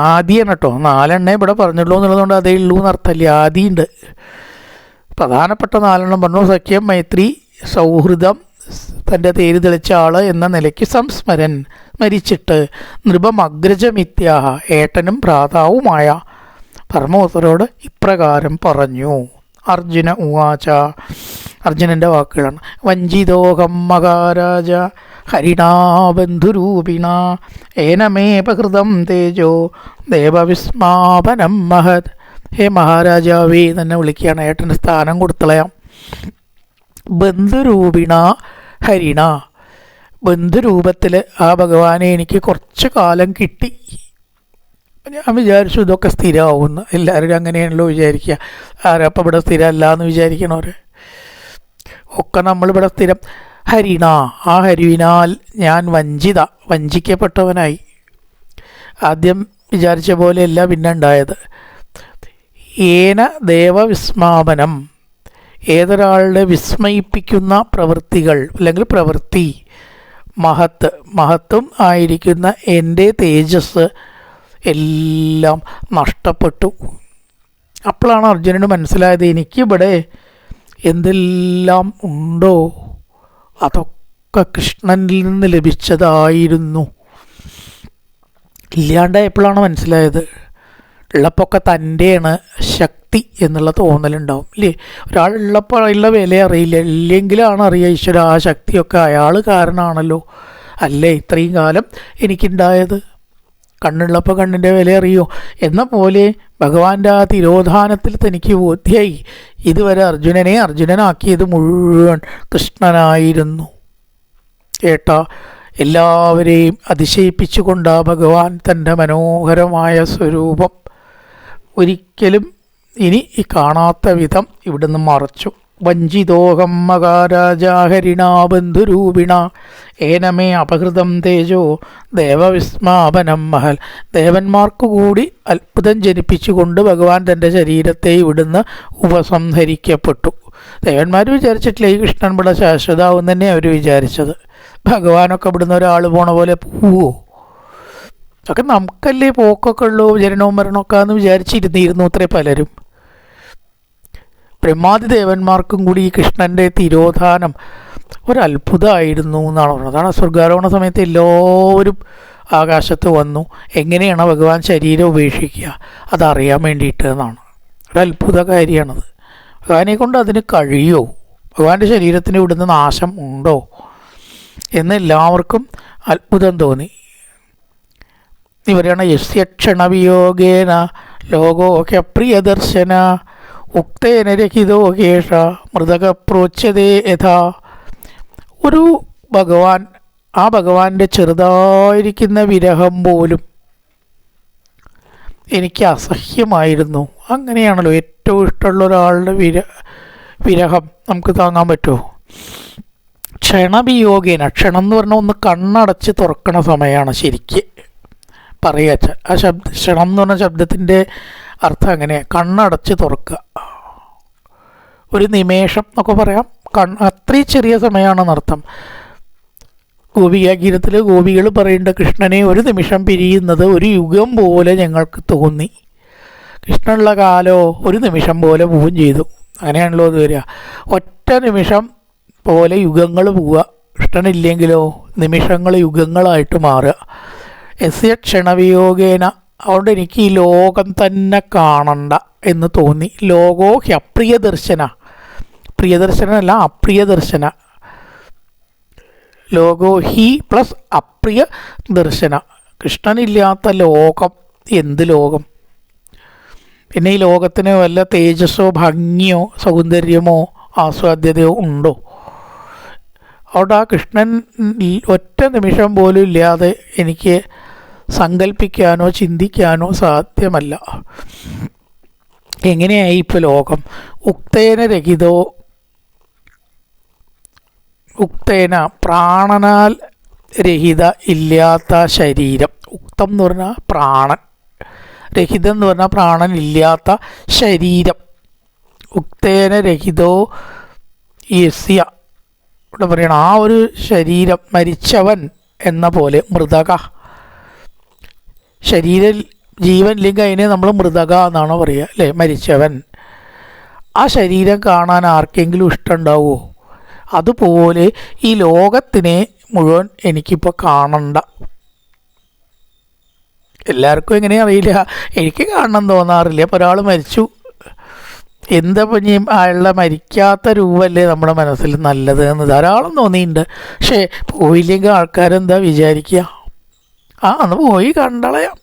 ആദിയാണ് കേട്ടോ, 4 ഇവിടെ പറഞ്ഞുള്ളൂ എന്നുള്ളതുകൊണ്ട് അതേ ഉള്ളൂ എന്നർത്ഥമില്ല, ആദിയുണ്ട്. പ്രധാനപ്പെട്ട 4 പറഞ്ഞു. സഖ്യം മൈത്രി സൗഹൃദം, തൻ്റെ തേര് തെളിച്ച ആള് എന്ന നിലയ്ക്ക് സംസ്മരൻ, സ്മരിച്ചിട്ട്, നൃപം അഗ്രജമിത്യാഹ, ഏട്ടനും ഭ്രാതാവുമായ പരമോത്തരോട് ഇപ്രകാരം പറഞ്ഞു. അർജുന ഉവാച, അർജുനൻ്റെ വാക്കുകളാണ്. വഞ്ചിതോഹം മഹാരാജ ഹരിണാ ബന്ധുരൂപിണ ഏനമേപകൃതം തേജോ ദേവവിസ്മാപനം മഹത്. ഹേ മഹാരാജാവേ, തന്നെ വിളിക്കുകയാണ്, ഏട്ടൻ്റെ സ്ഥാനം കൊടുത്തളയാം. ബന്ധുരൂപിണ ഹരിണ, ബന്ധുരൂപത്തിൽ ആ ഭഗവാനെ എനിക്ക് കുറച്ച് കാലം കിട്ടി. ഞാൻ വിചാരിച്ചു ഇതൊക്കെ സ്ഥിരമാവുമെന്ന്. എല്ലാവരും അങ്ങനെയാണല്ലോ വിചാരിക്കുക. ആരപ്പം ഇവിടെ സ്ഥിരമല്ല എന്ന് വിചാരിക്കണവർ ഒക്കെ നമ്മളിവിടെ സ്ഥിരം. ഹരിണ, ആ ഹരിവിനാൽ ഞാൻ വഞ്ചിക്കപ്പെട്ടവനായി. ആദ്യം വിചാരിച്ച പോലെയല്ല പിന്നെ ഉണ്ടായത്. ഏന ദേവവിസ്മാപനം, ഏതൊരാളുടെ വിസ്മയിപ്പിക്കുന്ന പ്രവൃത്തികൾ അല്ലെങ്കിൽ പ്രവൃത്തി, മഹത്വം ആയിരിക്കുന്ന എൻ്റെ തേജസ് എല്ലാം നഷ്ടപ്പെട്ടു. അപ്പോഴാണ് അർജുനന് മനസ്സിലായത്, എനിക്കിവിടെ എന്തെല്ലാം ഉണ്ടോ അതൊക്കെ കൃഷ്ണനിൽ നിന്ന് ലഭിച്ചതായിരുന്നു. ഇല്ലാണ്ടായപ്പോഴാണ് മനസ്സിലായത്. ഉള്ളപ്പൊക്കെ തൻ്റെയാണ് ശക്തി എന്നുള്ള തോന്നലുണ്ടാവും ഇല്ലേ? ഒരാളുള്ളപ്പോൾ ഉള്ള വില അറിയില്ല, ഇല്ലെങ്കിലാണ് അറിയുക ഈശ്വര ആ ശക്തിയൊക്കെ അയാൾ കാരണമാണല്ലോ അല്ലേ ഇത്രയും കാലം എനിക്കുണ്ടായത്. കണ്ണുള്ളപ്പോൾ കണ്ണിൻ്റെ വില അറിയോ എന്ന പോലെ ഭഗവാന്റെ ആ തിരോധാനത്തിൽ തനിക്ക് ബോധ്യായി ഇതുവരെ അർജുനനാക്കിയത് മുഴുവൻ കൃഷ്ണനായിരുന്നു. ഏട്ടാ, എല്ലാവരെയും അതിശയിപ്പിച്ചുകൊണ്ട് ആ ഭഗവാൻ തൻ്റെ മനോഹരമായ സ്വരൂപം ഒരിക്കലും ഇനി കാണാത്ത വിധം ഇവിടുന്ന് മറച്ചു. വഞ്ചിതോഹം മഹാരാജാഹരിണാ ബന്ധുരൂപിണ ഏനമേ അപഹൃതം തേജോ ദേവവിസ്മാപനം മഹൽ. ദേവന്മാർക്കു കൂടി അത്ഭുതം ജനിപ്പിച്ചുകൊണ്ട് ഭഗവാൻ തൻ്റെ ശരീരത്തെ ഇവിടുന്ന് ഉപസംഹരിക്കപ്പെട്ടു. ദേവന്മാർ വിചാരിച്ചിട്ടില്ല ഈ കൃഷ്ണൻ ഇവിടെ ശാശ്വതാവും തന്നെ അവർ വിചാരിച്ചത്. ഭഗവാനൊക്കെ ഇവിടുന്ന് ഒരാൾ പോണ പോലെ പോവോ? ഒക്കെ നമുക്കല്ലേ പോക്കൊക്കെ ഉള്ളൂ, ജനനവും മരണമൊക്കെ എന്ന് വിചാരിച്ചിരുന്നിരുന്നു അത്രേ പലരും. ബ്രഹ്മാദി ദേവന്മാർക്കും കൂടി ഈ കൃഷ്ണൻ്റെ തിരോധാനം ഒരത്ഭുതമായിരുന്നു എന്നാണ് പറഞ്ഞത്. അതാണ് സ്വർഗാരോഹണ സമയത്ത് എല്ലാവരും ആകാശത്ത് വന്നു എങ്ങനെയാണ് ഭഗവാൻ ശരീരം ഉപേക്ഷിക്കുക അതറിയാൻ വേണ്ടിയിട്ട് എന്നാണ്. ഒരത്ഭുത കാര്യമാണത്. ഭഗവാനെ കൊണ്ട് അതിന് കഴിയുമോ? ഭഗവാന്റെ ശരീരത്തിന് ഇവിടുന്ന് നാശം ഉണ്ടോ എന്ന് എല്ലാവർക്കും അത്ഭുതം തോന്നി. ഇവരാണ് യസ്യ ക്ഷണവിയോഗേന ലോകോ ഹ്യപ്രിയദർശന ഉക്തേന രഹിതോ കേഷ മൃതക പ്രോച്യതേ യഥാ. ഒരു ഭഗവാൻ, ആ ഭഗവാന്റെ ചെറുതായിരിക്കുന്ന വിരഹം പോലും എനിക്ക് അസഹ്യമായിരുന്നു. അങ്ങനെയാണല്ലോ ഏറ്റവും ഇഷ്ടമുള്ള ഒരാളുടെ വിരഹം നമുക്ക് താങ്ങാൻ പറ്റുമോ? ക്ഷണവിയോഗേന, ക്ഷണം എന്ന് പറഞ്ഞാൽ ഒന്ന് കണ്ണടച്ച് തുറക്കണ സമയമാണ് ശരിക്ക് പറയാച്ച. ആ ക്ഷണം എന്ന് പറഞ്ഞ ശബ്ദത്തിൻ്റെ അർത്ഥം അങ്ങനെയാണ്, കണ്ണടച്ച് തുറക്കുക. ഒരു നിമേഷം എന്നൊക്കെ പറയാം. അത്രയും ചെറിയ സമയമാണെന്നർത്ഥം. ഗോപികാഗീതത്തിൽ ഗോപികൾ പറയേണ്ട കൃഷ്ണനെ ഒരു നിമിഷം പിരിയുന്നത് ഒരു യുഗം പോലെ ഞങ്ങൾക്ക് തോന്നി. കൃഷ്ണനുള്ള കാലോ ഒരു നിമിഷം പോലെ പോവുകയും ചെയ്തു. അങ്ങനെയാണല്ലോ അത് വരിക. ഒറ്റ നിമിഷം പോലെ യുഗങ്ങൾ പോവുക. കൃഷ്ണനില്ലെങ്കിലോ നിമിഷങ്ങൾ യുഗങ്ങളായിട്ട് മാറുക. യസ്യ ക്ഷണവിയോഗേന, അതുകൊണ്ട് എനിക്ക് ഈ ലോകം തന്നെ കാണണ്ട എന്ന് തോന്നി. ലോകോ ഹ്യപ്രിയദർശന, പ്രിയദർശനല്ല അപ്രിയദർശന. ലോകോ ഹി പ്ലസ് അപ്രിയ ദർശന. കൃഷ്ണനില്ലാത്ത ലോകം എന്ത് ലോകം? പിന്നെ ഈ ലോകത്തിന് വല്ല തേജസ്സോ ഭംഗിയോ സൗന്ദര്യമോ ആസ്വാദ്യതയോ ഉണ്ടോ? അവിടെ ആ കൃഷ്ണൻ ഒറ്റ നിമിഷം പോലും ഇല്ലാതെ എനിക്ക് സങ്കല്പിക്കാനോ ചിന്തിക്കാനോ സാധ്യമല്ല. എങ്ങനെയായി ഇപ്പോൾ ലോകം? ഉക്തേന രഹിതോ, ഉക്തേന പ്രാണനാൽ രഹിത ഇല്ലാത്ത ശരീരം. ഉക്തം എന്ന് പറഞ്ഞാൽ പ്രാണൻ, രഹിതം എന്ന് പറഞ്ഞാൽ പ്രാണൻ ഇല്ലാത്ത ശരീരം. ഉക്തേന രഹിതോ യസ്യ, ഇവിടെ പറയണം ആ ഒരു ശരീരം മരിച്ചവൻ എന്ന പോലെ മൃതക, ശരീരം ജീവൻ ഇല്ലെങ്കിൽ അതിനെ നമ്മൾ മൃതക എന്നാണ് പറയുക അല്ലേ, മരിച്ചവൻ. ആ ശരീരം കാണാൻ ആർക്കെങ്കിലും ഇഷ്ടമുണ്ടാവുമോ? അതുപോലെ ഈ ലോകത്തിനെ മുഴുവൻ എനിക്കിപ്പോൾ കാണണ്ട. എല്ലാവർക്കും എങ്ങനെയും അറിയില്ല, എനിക്ക് കാണണം തോന്നാറില്ല. ഇപ്പോൾ ഒരാൾ മരിച്ചു, എന്താ ഇനിയും അയാളുടെ മരിക്കാത്ത രൂപമല്ലേ നമ്മുടെ മനസ്സിൽ നല്ലത് എന്ന് ധാരാളം തോന്നിയിട്ടുണ്ട്. പക്ഷേ പോയില്ലെങ്കിൽ ആൾക്കാരെന്താ വിചാരിക്കുക? അന്ന് പോയി കണ്ടളയാം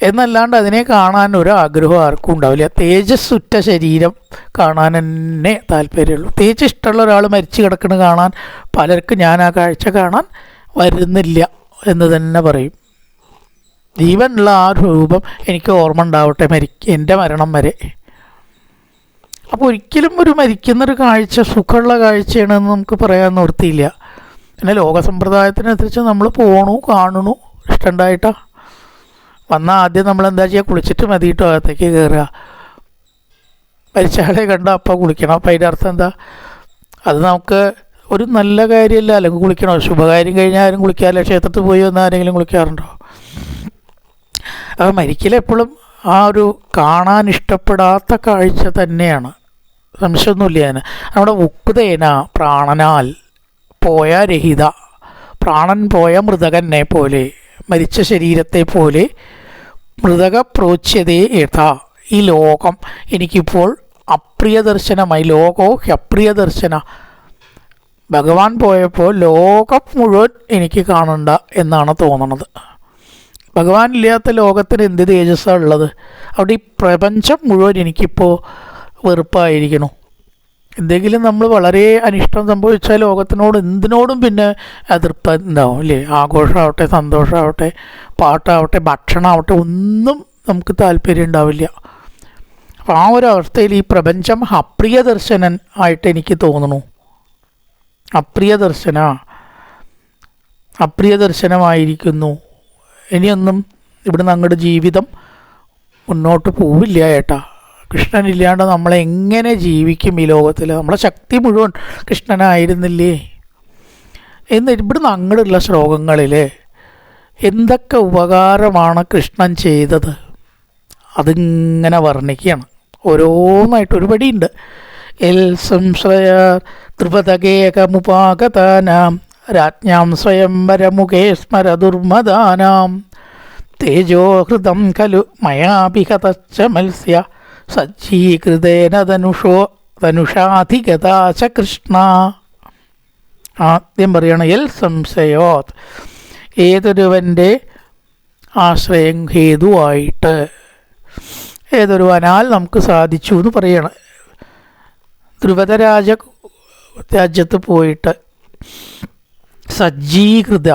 എന്നല്ലാണ്ട് അതിനെ കാണാൻ ഒരാഗ്രഹം ആർക്കും ഉണ്ടാവില്ല. തേജസ്സുറ്റ ശരീരം കാണാൻ തന്നെ താല്പര്യമുള്ളൂ. തേജസ് ഇഷ്ടമുള്ള ഒരാൾ മരിച്ചു കിടക്കുന്നത് കാണാൻ പലർക്കും ഞാൻ ആ കാഴ്ച കാണാൻ വരുന്നില്ല എന്ന് തന്നെ പറയും. ജീവനുള്ള ആ രൂപം എനിക്ക് ഓർമ്മ ഉണ്ടാവട്ടെ എൻ്റെ മരണം വരെ. അപ്പോൾ ഒരിക്കലും ഒരു മരിക്കുന്നൊരു കാഴ്ച സുഖമുള്ള കാഴ്ചയാണെന്ന് നമുക്ക് പറയാൻ നിവൃത്തിയില്ല. പിന്നെ ലോകസമ്പ്രദായത്തിനനുസരിച്ച് നമ്മൾ പോണു, കാണണു, ഇഷ്ടമുണ്ടായിട്ടാ വന്നാൽ ആദ്യം നമ്മൾ എന്താ ചെയ്യുക, കുളിച്ചിട്ട് മതിയിട്ടോ അകത്തേക്ക് കയറുക. മരിച്ചാളെ കണ്ട അപ്പം കുളിക്കണം. അപ്പം അതിൻ്റെ അർത്ഥം എന്താ? അത് നമുക്ക് ഒരു നല്ല കാര്യമല്ല. അല്ലെങ്കിൽ കുളിക്കണോ? ശുഭകാര്യം കഴിഞ്ഞാൽ ആരും കുളിക്കാറില്ല. ക്ഷേത്രത്തിൽ പോയി വന്നാൽ ആരെങ്കിലും കുളിക്കാറുണ്ടോ? അപ്പോൾ മരിക്കലെപ്പോഴും ആ ഒരു കാണാൻ ഇഷ്ടപ്പെടാത്ത കാഴ്ച തന്നെയാണ്, സംശയമൊന്നുമില്ല. അതിന് നമ്മുടെ ഉക്തേന പ്രാണനാൽ പോയ രഹിത, പ്രാണൻ പോയ മൃതകനെ പോലെ, മരിച്ച ശരീരത്തെ പോലെ മൃതക പ്രോച്യതേ യഥ, ഈ ലോകം എനിക്കിപ്പോൾ അപ്രിയ ദർശനമായി. ലോകോ ഹ്യപ്രിയ ദർശന, ഭഗവാൻ പോയപ്പോൾ ലോകം മുഴുവൻ എനിക്ക് കാണണ്ട എന്നാണ് തോന്നണത്. ഭഗവാൻ ഇല്ലാത്ത ലോകത്തിന് എന്ത് തേജസ്സാണ് ഉള്ളത്? അവിടെ ഈ പ്രപഞ്ചം മുഴുവൻ എനിക്കിപ്പോൾ വെറുപ്പായിരിക്കണു. എന്തെങ്കിലും നമ്മൾ വളരെ അനിഷ്ടം സംഭവിച്ചാൽ ലോകത്തിനോട് എന്തിനോടും പിന്നെ എതിർപ്പ് ഉണ്ടാവും അല്ലേ? ആഘോഷമാവട്ടെ, സന്തോഷമാവട്ടെ, പാട്ടാവട്ടെ, ഭക്ഷണമാവട്ടെ, ഒന്നും നമുക്ക് താല്പര്യം ഉണ്ടാവില്ല. അപ്പോൾ ആ ഒരു അവസ്ഥയിൽ ഈ പ്രപഞ്ചം അപ്രിയ ദർശനൻ ആയിട്ട് എനിക്ക് തോന്നുന്നു. അപ്രിയ ദർശനമായിരിക്കുന്നു. ഇനിയൊന്നും ഇവിടുന്ന് അങ്ങോട്ട് ജീവിതം മുന്നോട്ട് പോവില്ല ഏട്ടാ. കൃഷ്ണനില്ലാണ്ട് നമ്മളെങ്ങനെ ജീവിക്കും ഈ ലോകത്തിൽ? നമ്മളെ ശക്തി മുഴുവൻ കൃഷ്ണനായിരുന്നില്ലേ എന്ന് ഇവിടുന്ന് അങ്ങോട്ടുള്ള ശ്ലോകങ്ങളിൽ എന്തൊക്കെ ഉപകാരമാണ് കൃഷ്ണൻ ചെയ്തത് അതിങ്ങനെ വർണ്ണിക്കുകയാണ്. ഓരോന്നായിട്ട് ഒരുപടിയുണ്ട്. എൽ സംശ്രയ ത്രിപതകേകമുപാഗതാനാം രാജ്ഞാം സ്വയംവരമുഖേ സ്മരദുർമദാനാം തേജോഹൃതം ഖലു മയാഭിഹതശ്ച മത്സ്യ സജ്ജീകൃതേന ധനുഷാധിഗതാച കൃഷ്ണ. ആദ്യം പറയണം എൽ സംശയോത്, ഏതൊരുവൻ്റെ ആശ്രയം ഹേതുവായിട്ട്, ഏതൊരുവനാൽ നമുക്ക് സാധിച്ചു എന്ന് പറയണം. ധ്രുവത രാജ്യത്ത് പോയിട്ട് സജ്ജീകൃത,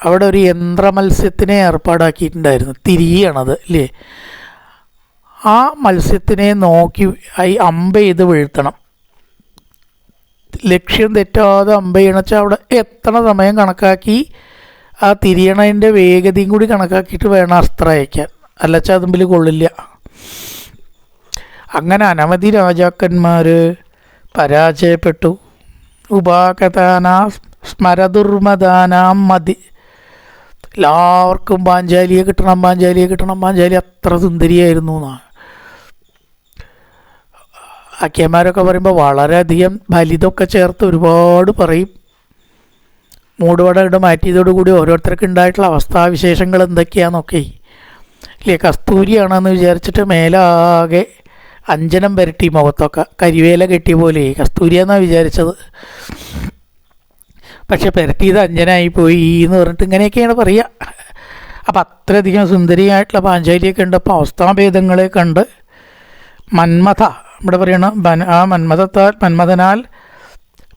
അവിടെ ഒരു യന്ത്രമത്സ്യത്തിനെ ഏർപ്പാടാക്കിയിട്ടുണ്ടായിരുന്നു. തിരിയണത് അല്ലേ? ആ മത്സ്യത്തിനെ നോക്കി അമ്പ ചെയ്ത് വീഴ്ത്തണം. ലക്ഷ്യം തെറ്റാതെ അമ്പ ചെയ്യണച്ചാൽ അവിടെ എത്തണ സമയം കണക്കാക്കി ആ തിരിയണതിൻ്റെ വേഗതയും കൂടി കണക്കാക്കിയിട്ട് വേണം അസ്ത്രം അയക്കാൻ, അല്ലച്ചാൽ അതുമ്പിൽ കൊള്ളില്ല. അങ്ങനെ അനവധി രാജാക്കന്മാർ പരാജയപ്പെട്ടു. ഉപാകതാനാ സ്മരദുർമദാനാം മതി, എല്ലാവർക്കും പാഞ്ചാലിയെ കിട്ടണം, പാഞ്ചാലി അത്ര സുന്ദരിയായിരുന്നു എന്നാണ്. ആഖ്യന്മാരൊക്കെ പറയുമ്പോൾ വളരെയധികം ഫലിതമൊക്കെ ചേർത്ത് ഒരുപാട് പറയും. മൂടുപടം ഇവിടെ മാറ്റിയതോടുകൂടി ഓരോരുത്തർക്ക് ഉണ്ടായിട്ടുള്ള അവസ്ഥാവിശേഷങ്ങൾ എന്തൊക്കെയാണെന്നൊക്കെ ഇല്ലേ. കസ്തൂരിയാണെന്ന് വിചാരിച്ചിട്ട് മേലാകെ അഞ്ജനം പുരട്ടി, മുഖത്തൊക്കെ കരിവേല കെട്ടിയ പോലെ കസ്തൂരിയാണെന്നാണ് വിചാരിച്ചത്. പക്ഷെ പുരട്ടിയത് അഞ്ജനായി പോയി എന്ന് പറഞ്ഞിട്ട് ഇങ്ങനെയൊക്കെയാണ് പറയുക. അപ്പം അത്രയധികം സുന്ദരിയായിട്ടുള്ള പാഞ്ചാലിയൊക്കെ ഉണ്ട്. അപ്പോൾ അവസ്ഥാഭേദങ്ങളെ കണ്ട് മന്മഥ, ഇവിടെ പറയണം ആ മന്മഥനാൽ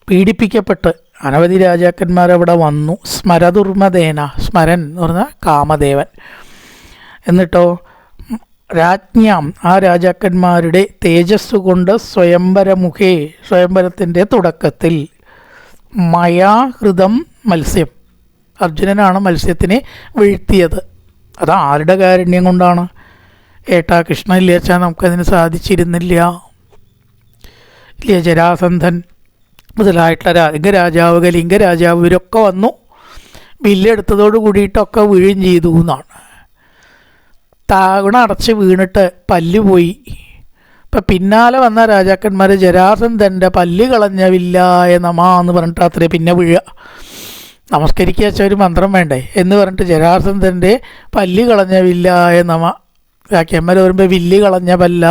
പീഡിപ്പിക്കപ്പെട്ട് അനവധി രാജാക്കന്മാരവിടെ വന്നു. സ്മരദുർമദേന, സ്മരൻ എന്ന് പറഞ്ഞാൽ കാമദേവൻ. എന്നിട്ടോ രാജ്ഞാം, ആ രാജാക്കന്മാരുടെ തേജസ് കൊണ്ട് സ്വയംവരമുഖേ, സ്വയംവരത്തിൻ്റെ തുടക്കത്തിൽ മയാഹൃതം മത്സ്യം, അർജുനനാണ് മത്സ്യത്തിനെ വീഴ്ത്തിയത്. അത് ആരുടെ കാരുണ്യം കൊണ്ടാണ്? ഏട്ടാ കൃഷ്ണൻ ഇല്ലാച്ചാൽ നമുക്കതിന് സാധിച്ചിരുന്നില്ല. ഇല്ലേ, ജരാസന്ധൻ മുതലായിട്ടുള്ള ലിംഗരാജാവ് കലിംഗരാജാവ് ഇവരൊക്കെ വന്നു. വില്ലെടുത്തതോട് കൂടിയിട്ടൊക്കെ വീഴുകയും ചെയ്തു എന്നാണ്. താവണ അടച്ച് വീണിട്ട് പല്ല് പോയി. ഇപ്പം പിന്നാലെ വന്ന രാജാക്കന്മാർ ജരാസന്ധൻ്റെ പല്ല് കളഞ്ഞ വില്ലായ നമാ എന്ന് പറഞ്ഞിട്ട് അത്രേ പിന്നെ വീഴുക. നമസ്കരിക്കുക വെച്ചാൽ ഒരു മന്ത്രം വേണ്ടേ എന്ന് പറഞ്ഞിട്ട് ജരാസന്ധൻ്റെ പല്ല് കളഞ്ഞ വില്ലായ നമ. രാജ്യന്മാർ വരുമ്പോൾ വില്ല് കളഞ്ഞ പല്ല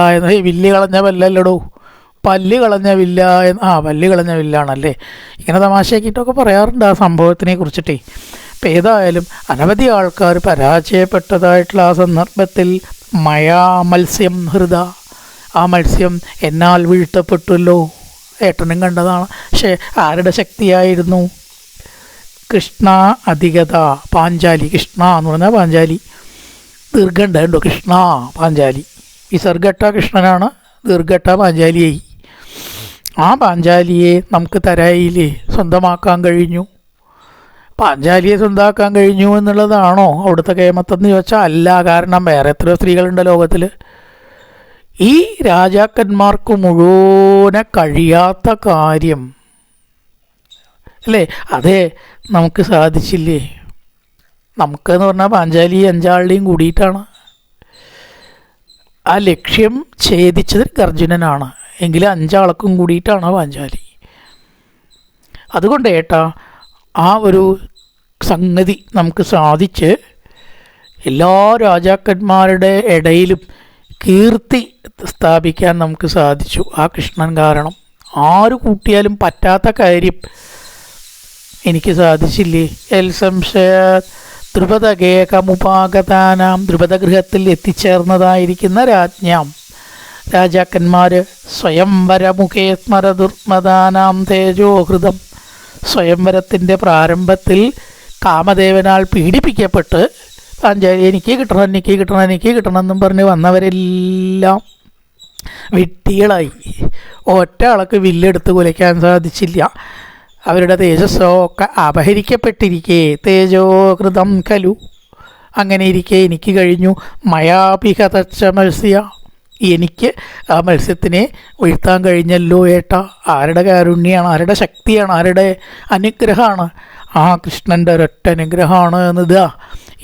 വില്ല് കളഞ്ഞ പല്ലല്ലടോ, പല്ല് കളഞ്ഞ വില്ല പല്ല് കളഞ്ഞ വില്ലാണല്ലേ. ഇങ്ങനെ തമാശയാക്കിയിട്ടൊക്കെ പറയാറുണ്ട് ആ സംഭവത്തിനെ കുറിച്ചിട്ടേ. ഇപ്പം ഏതായാലും അനവധി ആൾക്കാർ പരാജയപ്പെട്ടതായിട്ടുള്ള ആ സന്ദർഭത്തിൽ മയാ മത്സ്യം ഹൃദ, ആ മത്സ്യം എന്നാൽ വീഴ്ത്തപ്പെട്ടുവല്ലോ. ഏട്ടനും കണ്ടതാണ്. പക്ഷേ ആരുടെ ശക്തിയായിരുന്നു? കൃഷ്ണ അധികത പാഞ്ചാലി. കൃഷ്ണ എന്ന് പറഞ്ഞാൽ പാഞ്ചാലി. ദീർഘ ഉണ്ടായിട്ടുണ്ടോ? കൃഷ്ണ പാഞ്ചാലി. വിസർഗട്ട കൃഷ്ണനാണ്, ദീർഘട്ട പാഞ്ചാലിയായി. ആ പാഞ്ചാലിയെ നമുക്ക് തരായില്ലേ സ്വന്തമാക്കാൻ കഴിഞ്ഞു. പാഞ്ചാലിയെ സ്വന്തമാക്കാൻ കഴിഞ്ഞു എന്നുള്ളതാണോ അവിടുത്തെ കേമത്തെന്ന് ചോദിച്ചാൽ അല്ല. കാരണം വേറെ എത്രയോ സ്ത്രീകളുണ്ട് ലോകത്തിൽ. ഈ രാജാക്കന്മാർക്ക് മുഴുവനെ കഴിയാത്ത കാര്യം അല്ലേ, അതേ നമുക്ക് സാധിച്ചില്ലേ. നമുക്കെന്ന് പറഞ്ഞാൽ പാഞ്ചാലി അഞ്ചാളുടെയും കൂടിയിട്ടാണ്. ആ ലക്ഷ്യം ഛേദിച്ചത് അർജുനനാണ്, എങ്കിലും അഞ്ചാൾക്കും കൂടിയിട്ടാണ് പാഞ്ചാലി. അതുകൊണ്ട് ഏട്ടാ ആ ഒരു സംഗതി നമുക്ക് സാധിച്ച് എല്ലാ രാജാക്കന്മാരുടെ ഇടയിലും കീർത്തി സ്ഥാപിക്കാൻ നമുക്ക് സാധിച്ചു. ആ കൃഷ്ണൻ കാരണം. ആര് കൂട്ടിയാലും പറ്റാത്ത കാര്യം എനിക്ക് സാധിച്ചില്ലേ. എൽ സംശയ ദ്രുപദഗേകമുപാഗതാനാം, ദ്രുപദഗൃഹത്തിൽ എത്തിച്ചേർന്നതായിരിക്കുന്ന രാജ്ഞാം രാജാക്കന്മാർ സ്വയംവരമുഖേ സ്മരദുർമദാനാം തേജോഹൃതം. സ്വയംവരത്തിൻ്റെ പ്രാരംഭത്തിൽ കാമദേവനാൽ പീഡിപ്പിക്കപ്പെട്ട് പാഞ്ചാലി എനിക്ക് കിട്ടണം എന്നും പറഞ്ഞ് വന്നവരെല്ലാം വിഡ്ഢികളായി. ഒറ്റ ആൾക്ക് വില്ലെടുത്ത് കുലയ്ക്കാൻ സാധിച്ചില്ല. അവരുടെ തേജസ്സൊക്കെ അപഹരിക്കപ്പെട്ടിരിക്കേ തേജോകൃതം കലു. അങ്ങനെ ഇരിക്കെ എനിക്ക് കഴിഞ്ഞു. മയാപിഹതച്ച മത്സ്യ, എനിക്ക് ആ മത്സ്യത്തിനെ വീഴ്ത്താൻ കഴിഞ്ഞല്ലോ ഏട്ടാ. ആരുടെ കാരുണ്യാണ്, ആരുടെ ശക്തിയാണ്, ആരുടെ അനുഗ്രഹമാണ്? ആ കൃഷ്ണൻ്റെ ഒരൊറ്റ അനുഗ്രഹമാണ് എന്നിതാ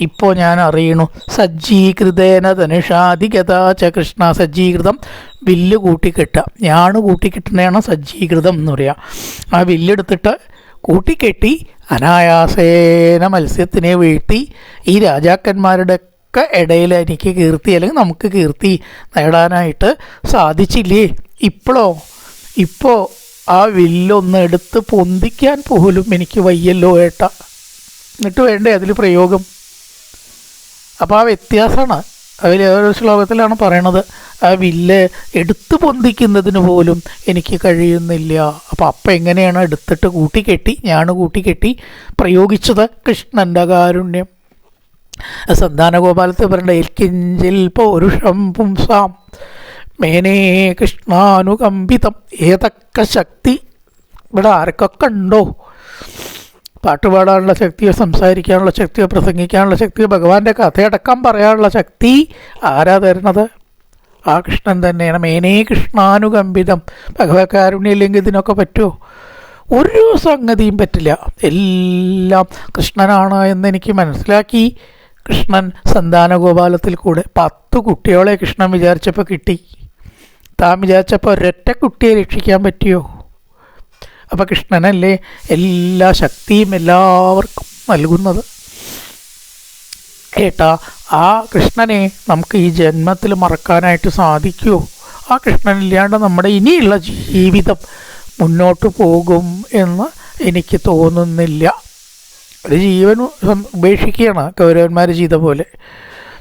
ഇപ്പോൾ ഞാൻ അറിയണു. സജ്ജീകൃതേന ധനുഷാധികത ച കൃഷ്ണ. സജ്ജീകൃതം വില്ല് കൂട്ടിക്കെട്ടുക, ഞാണ് കൂട്ടിക്കെട്ടുന്നതാണ് സജ്ജീകൃതം എന്ന് പറയുക. ആ വില്ലെടുത്തിട്ട് കൂട്ടിക്കെട്ടി അനായാസേന മത്സ്യത്തിനെ വീഴ്ത്തി ഈ രാജാക്കന്മാരുടെ ഒക്കെ ഇടയിൽ എനിക്ക് കീർത്തി, അല്ലെങ്കിൽ നമുക്ക് കീർത്തി നേടാനായിട്ട് സാധിച്ചില്ലേ. ഇപ്പോൾ ആ വില്ലൊന്ന് എടുത്ത് പൊന്തിക്കാൻ പോലും എനിക്ക് വയ്യല്ലോ ഏട്ടാ. എന്നിട്ട് വേണ്ടേ അതിൽ പ്രയോഗം. അപ്പോൾ ആ വ്യത്യാസമാണ് അതിൽ ഏതൊരു ശ്ലോകത്തിലാണ് പറയണത്. ആ വില്ല് എടുത്ത് പൊന്തിക്കുന്നതിന് പോലും എനിക്ക് കഴിയുന്നില്ല. അപ്പം എങ്ങനെയാണ് എടുത്തിട്ട് കൂട്ടിക്കെട്ടി, ഞാൻ കൂട്ടിക്കെട്ടി പ്രയോഗിച്ചത്? കൃഷ്ണൻ്റെ കാരുണ്യം. സന്താനഗോപാലത്തിൽ പറയേണ്ട എൽക്കിഞ്ചിൽ പൗരുഷം പുംസാം മേനേ കൃഷ്ണാനുകമ്പിതം. ഏതൊക്കെ ശക്തി ഇവിടെ ആർക്കൊക്കെ ഉണ്ടോ? പാട്ടുപാടാനുള്ള ശക്തിയോ, സംസാരിക്കാനുള്ള ശക്തിയോ, പ്രസംഗിക്കാനുള്ള ശക്തിയോ, ഭഗവാന്റെ കഥയടക്കം പറയാനുള്ള ശക്തി ആരാ തരുന്നത്? ആ കൃഷ്ണൻ തന്നെയാണ്. മേനേ കൃഷ്ണാനുകമ്പിതം. ഭഗവത് കാരുണ്യം ഇല്ലെങ്കിൽ ഇതിനൊക്കെ പറ്റുമോ? ഒരു സംഗതിയും പറ്റില്ല. എല്ലാം കൃഷ്ണനാണ് എന്നെനിക്ക് മനസ്സിലാക്കി. കൃഷ്ണൻ സന്താനഗോപാലത്തിൽ കൂടെ 10 കുട്ടികളെ കൃഷ്ണൻ വിചാരിച്ചപ്പോൾ കിട്ടി. താൻ വിചാരിച്ചപ്പോൾ ഒരൊറ്റ കുട്ടിയെ രക്ഷിക്കാൻ പറ്റിയോ? അപ്പോൾ കൃഷ്ണനല്ലേ എല്ലാ ശക്തിയും എല്ലാവർക്കും നൽകുന്നത്. ഏട്ടാ ആ കൃഷ്ണനെ നമുക്ക് ഈ ജന്മത്തിൽ മറക്കാനായിട്ട് സാധിക്കുമോ? ആ കൃഷ്ണനില്ലാണ്ട് നമ്മുടെ ഇനിയുള്ള ജീവിതം മുന്നോട്ട് പോകും എന്ന് എനിക്ക് തോന്നുന്നില്ല. ഒരു ജീവൻ ഉപേക്ഷിക്കുകയാണ് കൗരവന്മാർ ചെയ്ത പോലെ.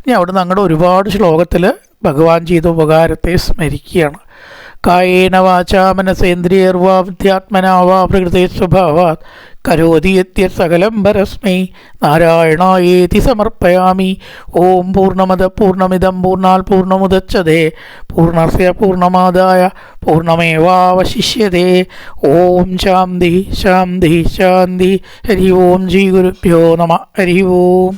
ഇനി അവിടെ നിന്ന് അങ്ങോട്ട് ഒരുപാട് ശ്ലോകത്തിൽ ഭഗവാൻ ചെയ്ത ഉപകാരത്തെ സ്മരിക്കുകയാണ്. കായേന വാചാ മനസേന്ദ്രിയർവാ ബുദ്ധ്യാത്മനാ വാ പ്രകൃതേ സ്വഭാവാത് കരോതി യദ്യത് സകലം പരസ്മൈ നാരായണായേതി സമർപ്പയാമി. ഓം പൂർണ്ണമദ പൂർണ്ണമിദം പൂർണ്ണാൽ പൂർണ്ണമുദച്യതേ പൂർണ്ണസ്യ പൂർണ്ണമാദായ പൂർണ്ണമേവാവശിഷ്യതേ. ഓം ശാന്തി ശാന്തി ശാന്തി. ഹരി ഓം. ശ്രീ ഗുരുഭ്യോ നമഃ. ഹരി ഓം.